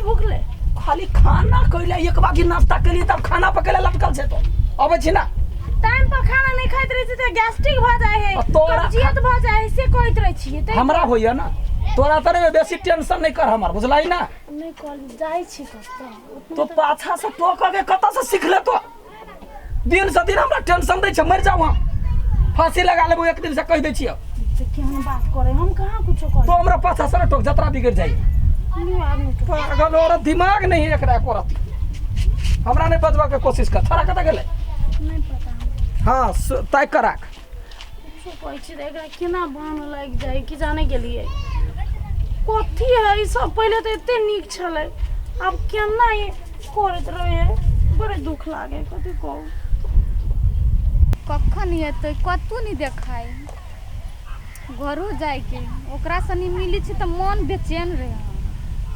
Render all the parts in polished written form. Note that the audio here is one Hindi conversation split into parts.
भूखले खाली खाना कइले एक बाकी नाश्ता कइले तब खाना पकले लटकल छे तो अबे छी ना टाइम पर खाना नहीं खाइत रही त गैस्ट्रिक भ जाय है तोरा कब्जियत भ जाय है से कहत रही छी त हमरा होइया ना तोरा तरे में बेसी टेंशन नहीं कर हमर बुझलाई ना नहीं कॉल जाय छी कत तो पाछा से टोक के कत से सीख ले तो दिन से दिन हमरा टेंशन दै छ मर जाऊ हम फांसी लगा लेबो एक दिन से कह दै छियै केहन बात करे हम कहां कुछो कर तो हमरा पाछा से टोक जतरा बिगड़ जाई पागल और दिमाग नहीं एकरा करत हमरा नहीं बजवा के कोशिश कर थोड़ा कत गेले नहीं पता हां तय कराक कुछो कहै छी एकरा केना बान लाग जाय कि जाने गेलिए कथी है ई सब पहले तो एते नीक छले अब केना ई करत रहे बड़े दुख लागे कथी कहू कखन एतै कतौ नहीं देखाई घरो जाए के ओकरा सनी मिली छी त मन बेचैन रहे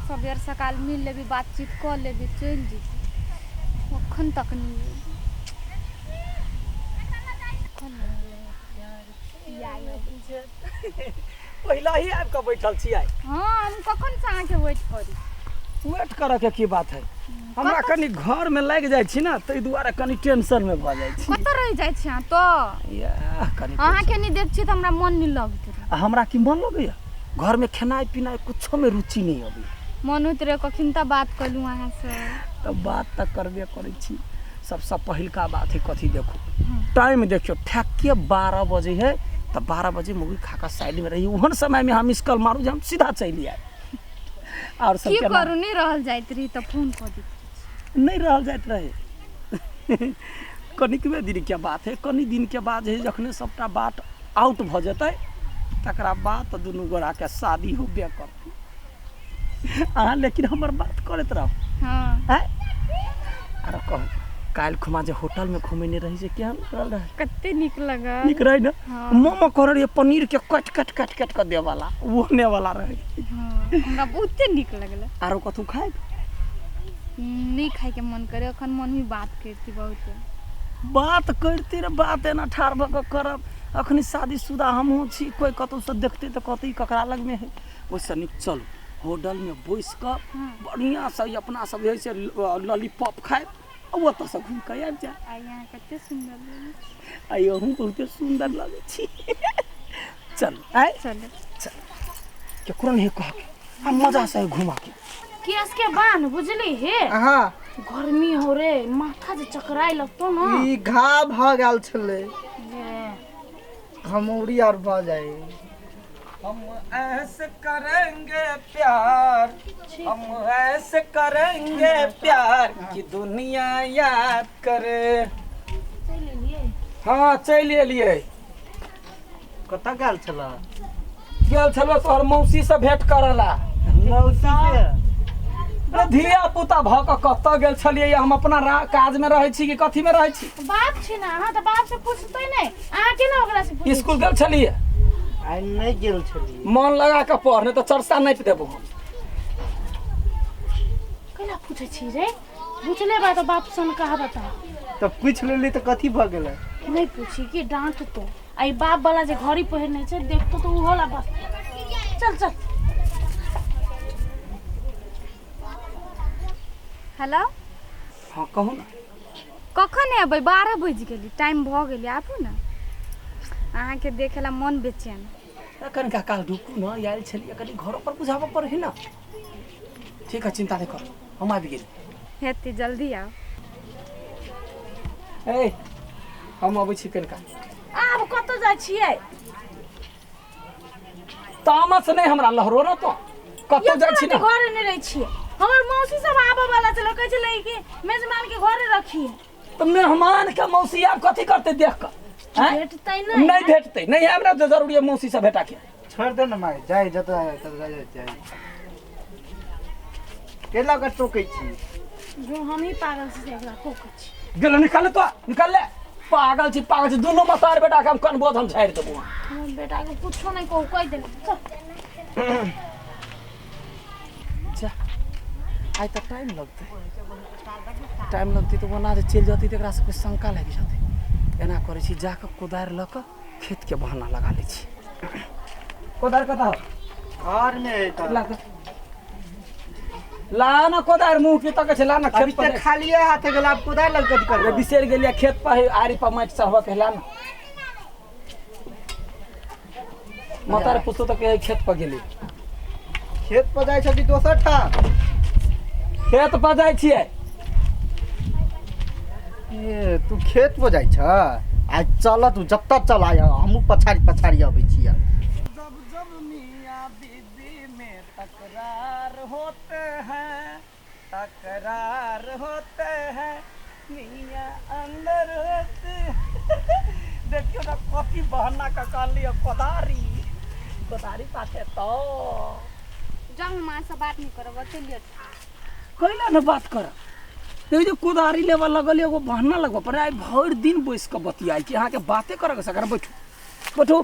सबेर सकाल मिल लेबी बातचीत कर लेबी चल जी कखन तक नहीं पहिला ही आब के बैठल छी आइ हां हम कखन से आके वेट करी वेट करे के की बात है हमरा कनी घर में लाग जाय छी ना तै दुआरे कनी टेंशन में भ जाय छी कत रह जाय छी तो या कनी अहाँ के नहीं देख छी त हमरा मन नहीं लगत हमरा की मन लगैया घर में खेनाई पिनाई कुछो में रुचि नहीं अभी मन होत रे कखन त बात कलू अहाँ से तो बात त करबे करै छी सबसे पहिलका बात है कथी देखो टाइम देखियो ठेके 12 बजे है तो 12 बजे मुगी खाका साइड में रही ओहन समय में हम मिस कॉल मारू हम सीधा चली आए और सब की करू नहीं रहल जाइत रही त फोन कर दी नहीं रहल जाइत रहे कनिकबे दिन के बात है कनी दिन के बाद है जखने सबटा बात आउट भ जतै तकरा बाद तो दुनू गोरा के शादी होबे करतै अहाँ लेकिन हमर बात करत रहो हां हैं अरे कह काल खुमा जे होटल में घुमेने रही से केहन करल रहे कते निक लगा निक रहे ना हाँ। मोमो कर रही पनीर के कट कट कट कट कर दे वाला वो ने वाला रहे हां हमरा बहुते निक लगला आरो कथु खाए नहीं खाए के मन करे अखन मन ही बात करती बहुत बात करते रे बात एना ठार भ के करब अखनी शादीशुदा हम हो छी कोई कतौ से देखते तो कतई ककरा लग में है ओइसे निक चल होटल में बैस कर बढ़िया से अपना सब ऐसे लॉलीपॉप खाए वो तो सब घूम के आबि जा आ यहाँ कते सुंदर लगे आइयो हम बहुत सुंदर लगे छी चल आए चल चल केकरो नहीं कह के हम मजा से घुमा के केस के बान बुझली हे हां गर्मी हो रे माथा जे चकराई लगतो ना ई घा भ गेल छले घमौरी और भ जाए हम ऐसे करेंगे प्यार हम ऐसे करेंगे प्यार कि दुनिया याद करे चल लिए हाँ चल एलिए कत गेल छला गेल छलो तोहर मौसी से भेंट करला मौसी से धिया पुता भ के कत गेल छलिए हम अपना काज में रहै छी कि कथी में रहै छी बाप छी ना हां त बाप से पूछतै नहीं आ के ना ओकरा से पूछ स्कूल गेल छलिए आई नहीं गेल छली मन लगा के पढ़ नहीं तो चरसा नहीं देबो हम केना पूछै छी रे पूछले बा तो बाप सन कहा बता तो पूछ लेली तो कथी भ गेलै नहीं पूछी कि डांट तो आई बाप वाला जे घड़ी पहिरने छै देखतो तो उ होला बस चल चल हेलो हाँ कहू ना कखन एबै 12 बज गेली टाइम भ गेली आबू ना अहाँ के देखेला मन बेचैन कन का काल रुकू ना आयल छलिए कनी घर पर बुझाबो पड़ही ना ठीक है चिंता नहीं कर हम आबि गेल हेती जल्दी आओ ए हम अबै छी कनका आब कत जाय छियै तामस नहीं हमरा लहरो ना तो कतो जाय छी ना घरे नहीं रह छियै हमर मौसी सब आबे वाला चलो कहै छलै कि मेजबान के घरे रखिए तो मेहमान के मौसी आब कथी करते देख कर भेटतै नहीं नहीं भेटते नहीं हमरा तो जरूरी है मौसी से भेटा के छोड़ दे ना माय जाय जत जाय केला का टोकै छी जो हम ही पागल से एकरा ठोकै छी गेल निकाल तो निकाल ले पागल छी दोनों मतार बेटा के हम कनबोध हम झाड़ देबो हमर बेटा के कुछो नहीं कहू कह दे चल जा आई तो टाइम लगते तो वना जे चल जाती तकरा से शंका लग जाती एना करे छी जाके कोदार ल के खेत के बहाना लगा ले छी कोदार कता घर में है ला के ला ना कोदार मुंह के तक ला ना अभी खेत पर तक खाली हाथ गेल आप कोदार लग कथी अरे करबे बिसेर गेलिया खेत पर आरी पर माटी चढ़वा के ला ना मातार पुछो तो के खेत पर गेली खेत पर जाइ छथि दोसर ठा खेत पर जाइ छियै ए तू खेत पर जाइ छ आज चल तू जब तक चल आय हमहू पछाड़ी अबै छी जब जब मियाँ बीबी में तकरार होते हैं मियाँ अंदर होते देखियो ना कॉफी बहना का काल लिया कोदारी पाते तो जंग मां से बात नहीं करब चलिए कैला न बात कर ये जो कोदारी लेवा लगल एगो बहना लगवा पर आई भर दिन बैस के बतियाई कि अहाँ के बातें करे के सकर बैठो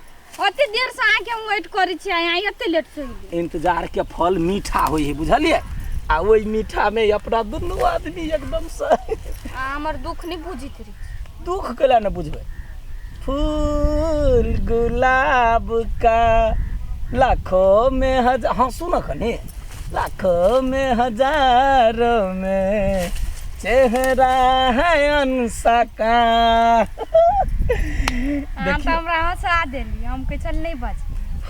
ओते देर से आके हम वेट करै छी आई एते लेट से इंतजार के फल मीठा होई है बुझलिए आ ओई मीठा में अपना दुनू आदमी एकदम से हमर दुख नहीं बुझित रही दुख कैला न बुझबे फूल गुलाब का लाखों में हजार हाँ सुनो कने लाखों में हजारों में चेहरा है अनसा का हम तो हमरा हंसा देली हम के चल नहीं बच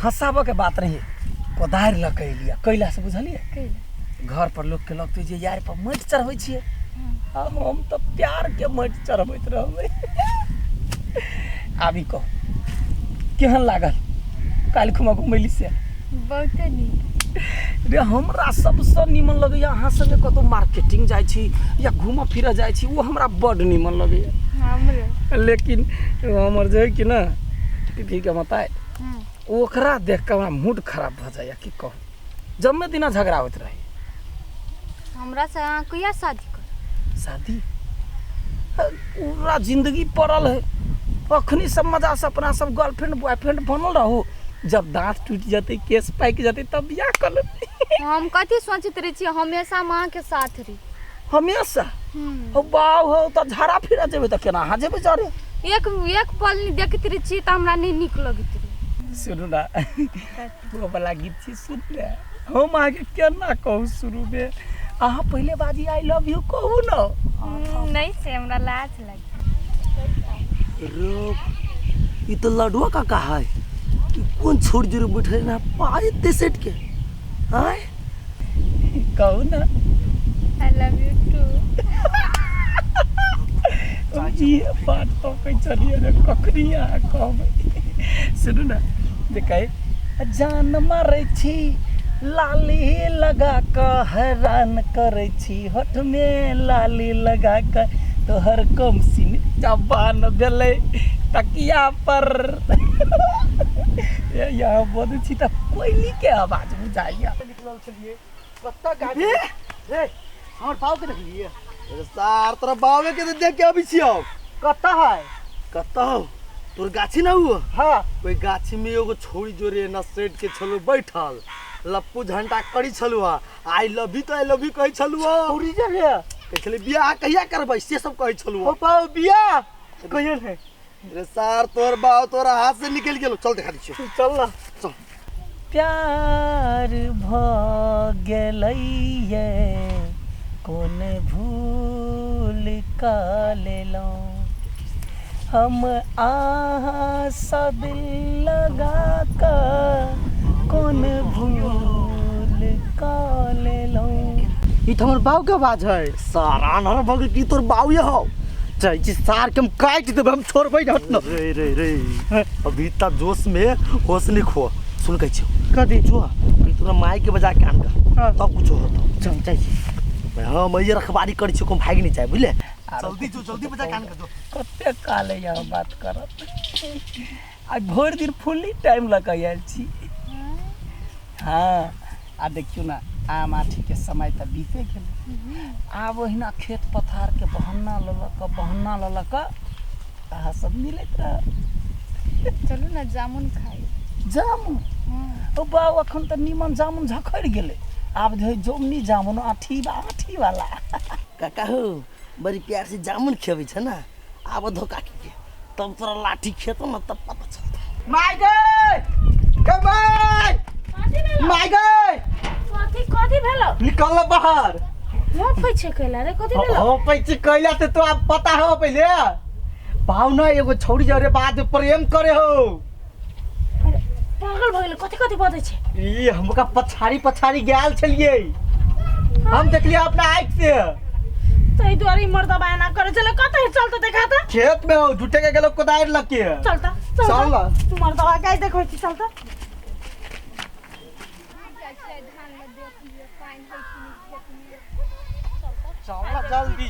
हंसाबो के बात नहीं कोदार लकै लिया कैला से बुझलिए कैला घर पर लोग के लगते जे यार पर मट चढ़बै छियै आ हम तो प्यार के मट चढ़बैत रहबै आबी कह केहन लागल काल खुमा घुमैली से बहुते नीक रे हमरा सबसे निमन लगैया अहाँ संगे कतौ मार्केटिंग जाइ छी या घूम फिर जाइ छी वो हमरा बड निमन लगैया हमरे लेकिन हमर जे कि ना दीदी के बताए ओकरा देख के हमरा मूड खराब भ जाइया की कहू जब में दिना झगड़ा होत रही हमरा से अहाँ कहिया शादी कर शादी पूरा जिंदगी पड़ल है अखनी सब मजा से अपना सब गर्लफ्रेंड बॉयफ्रेंड बनल रहू जब दांत टूट जाते केस पाक जाते तब बियाह कर लेते हम कथी सोचत रही छी हमेशा मां के साथ रही हमेशा हो बाव हो तो झाड़ा फिरा जेबे त केना हां जेबे जारे एक पल नहीं देखत रही छी त हमरा नहीं निक लगत रही सुनू ना वो वाला गीत छी सुन ले हम आगे केना कहू शुरू में अहाँ पहले बाजी आई लव यू कहू ना नहीं से हमरा लाज लगे रो ये तो लडुआ का कहा है कि कौन छोड़ जरूर बैठे ना पाए ते सेट के हाय कहू ना आई लव यू टू जी बात तो कहीं चलिए रे कखनिया कहबै सुनू ना देखे जान मारे छी लाली लगा के हैरान करे छी होठ में लाली लगा के तोहर कम सीन जबान भेले तकिया पर यहाँ बोल छी त कोयली के आवाज बुझाइया निकलल छलिए कत्ता गाड़ी रे हमर बाव के देखलिए अरे सार तोरा बावे के देख के अबै छियौ कत्ता है कत्ता हो तोर गाछी ना हुआ हां ओई गाछी में एगो छोरी जोरे ना सेट के छलो बैठल लप्पू झंडा करी छलुआ आई लव यू कहै छलुआ छोरी जरे कहले बियाह कहिया करबै से सब कहै छलुआ हो बाव बियाह कहियो है रे सार तोर बाव तोरा हाथ से निकल गेलो चल देखा दी चल ना चल प्यार भ गेलैये कोन भूल का लेलो हम आहा सा दिल लगा कर कौन भूल का लेलो ई त हमर बाव के आवाज है सारा नर भग की तोर बाव ये हो चाहे जी सार के हम काट देब हम छोड़बै हट न रे अभी तक जोश में होश नहीं खो सुन कह छियो कदी जो तोरा माई के बजा के आन का तब कुछ होत चल चाहिए हां मैं ये रखवारी कर छियो को भाग नहीं चाहे बुझले जल्दी बजा के आन का जो कते काले यहाँ बात करत आज भोर दिन फुल्ली टाइम लगा आयल छी हाँ आ देखियो ना आम आठी के समय त बीते गेल आब ओहिना खेत पथार के बहन्ना ललक अहाँ सब मिलत रह चलू ना जामुन खाई जामुन ओ बाबू अखन त निमन जामुन झखड़ गेले आब जे जोमनी जामुन आठी वाला काका हो बड़ी प्यार से जामुन खेबै छ ना आब धोखा के तब तोरा लाठी खेतो न तब पता चलता माय गए कमाई माय गए कथी कथी भेलो निकल बाहर। हो पीछे कैला रे कथी भेलो हो पैसे कैला से तो आप पता हो पहले भाव ना एगो छौड़ी जरे बाद प्रेम करे हो। अरे पागल भइल कथी कथी बजै छै ई हमका पछाड़ी गेल छलिए हम देखलिए अपना आँख से। तै द्वारी मर्दा बयाना करे चले कतै चलता देखा त खेत में हो झूठे के गेलो कोदार लके चलता चल ना। मर्दा गाय देखै छी चलता चल जल्दी।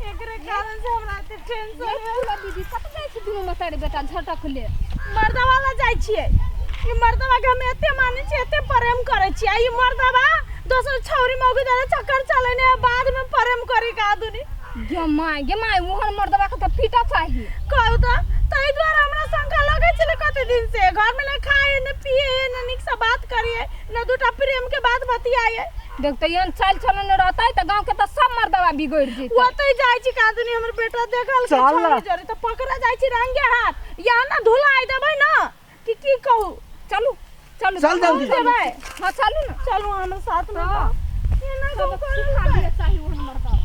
एकरे कारण से हमरा ते टेंशन पूरा दीदी कत जाइ छी दुनू मतारी बेटा झटक ले मर्दा वाला जाइ छियै ई मर्दवा के हम एते मानै छी एते प्रेम करै छी ई मर्दवा दोसर छौरी मौगी दे चक्कर चलेने बाद में प्रेम करी का दुनी गे माय मोहन मर्दवा के त पीटा चाहिए कहू त तै द्वारा हमरा शंका लगै छले कते दिन से घर में न खाए न पिए न निक से बात करिए न दूटा प्रेम के बात बतियाए देख त यन चल चलन रहतै त गांव के त सब मर्दवा बिगड़ जेतै ओतै जाइ छी का दुनी हमर बेटा देखल के छौरी जरे त पकड़ा जाइ छी रंगे हाथ या न धुलाई देबै न की कहू चलू चलू चल जल्दी। देबै हां चलू ना चलू हमर साथ में हाँ। ये ना सब को सिखा दिए चाहिए मोहन मर्दवा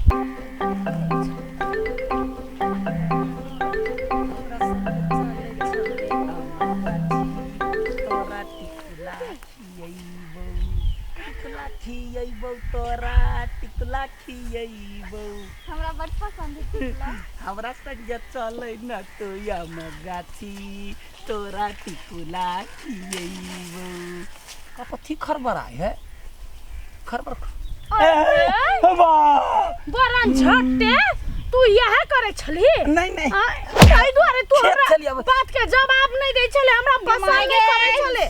तोरा टिकुला खियैबौ हमरा बड़ पसंद है हमरा संगे चलै न तो यम गाछी तोरा टिकुला खियैबौ कथी खरबरा है खरबर बरन झट्टे तू यह करे छली नहीं ताई द्वारे तू खेत हमरा चली अब। बात के जवाब नहीं दै छले हमरा पसंद करे छले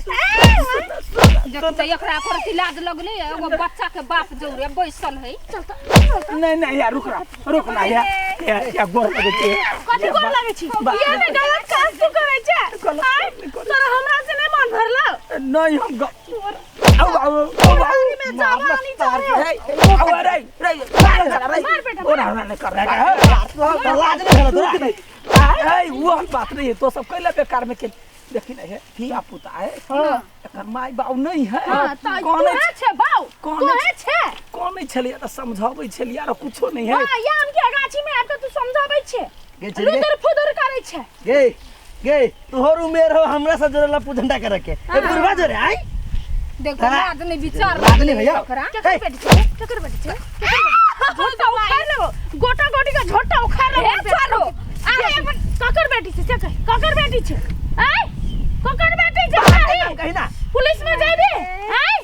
जब त एकरा पर इलाज लगले एगो बच्चा के बाप जौरे बैसल है नहीं यार रुक ना या गोर लगे छै कथी गोर लागे छी ये ने गलत काज तू करे छै तोरा हमरा से नहीं मन भरला नहीं हम में जवानी चढ़े वो बात नहीं है तो सब कैला बेकार में के देखी नहीं है धिया पुता है एकर माय बाऊ नहीं है कौन है बाऊ कौन है कौन छलिए त समझाबै छलिए आरो कुछो नहीं है याम के गाछी में आके तू समझाबै छे लुदर फुदर करे छे गे तोहर उमेर हो हमरा से जोड़ला पूजंडा करे के ए बुढ़वा जोरे आई देख लाज नहीं विचार लादनी भैया केकर बेटी छे झोटा उखाड़ लेबो गोटा गोटी का झोटा उखाड़ लेबो चलो अरे ककर बेटी छे ककर बेटी छे आई ककर बेटी छे कहीं ना पुलिस में जेबी आई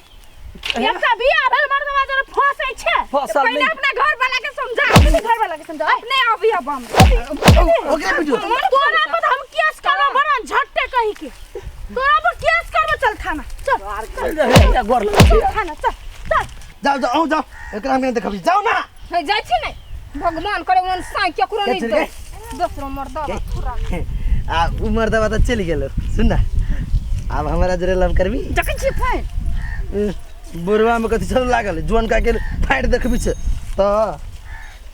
एकटा बिया भेल मर्दवा जरा फंसै छे पहले अपने घर वाला के समझा अपने अभी अब हम ओके बिटू तोरा पर हम केस करब बरन झट्टे कहि के तोरा पर केस करब चल थाना चल या गोर लगे छै थाना चल जाओ एकरा हम देखबी जाओ ना है जाइ छी नहीं भगवान करे उन साई केकरो नहीं दे दूसरो मर्दवा पूरा आ उमर दवा त चली गेलो सुन ना अब हमरा जरे लम करबी देखै छी फाइन बुढ़वा में कथी चल लागल जुआन का के फाइट देखबी छ त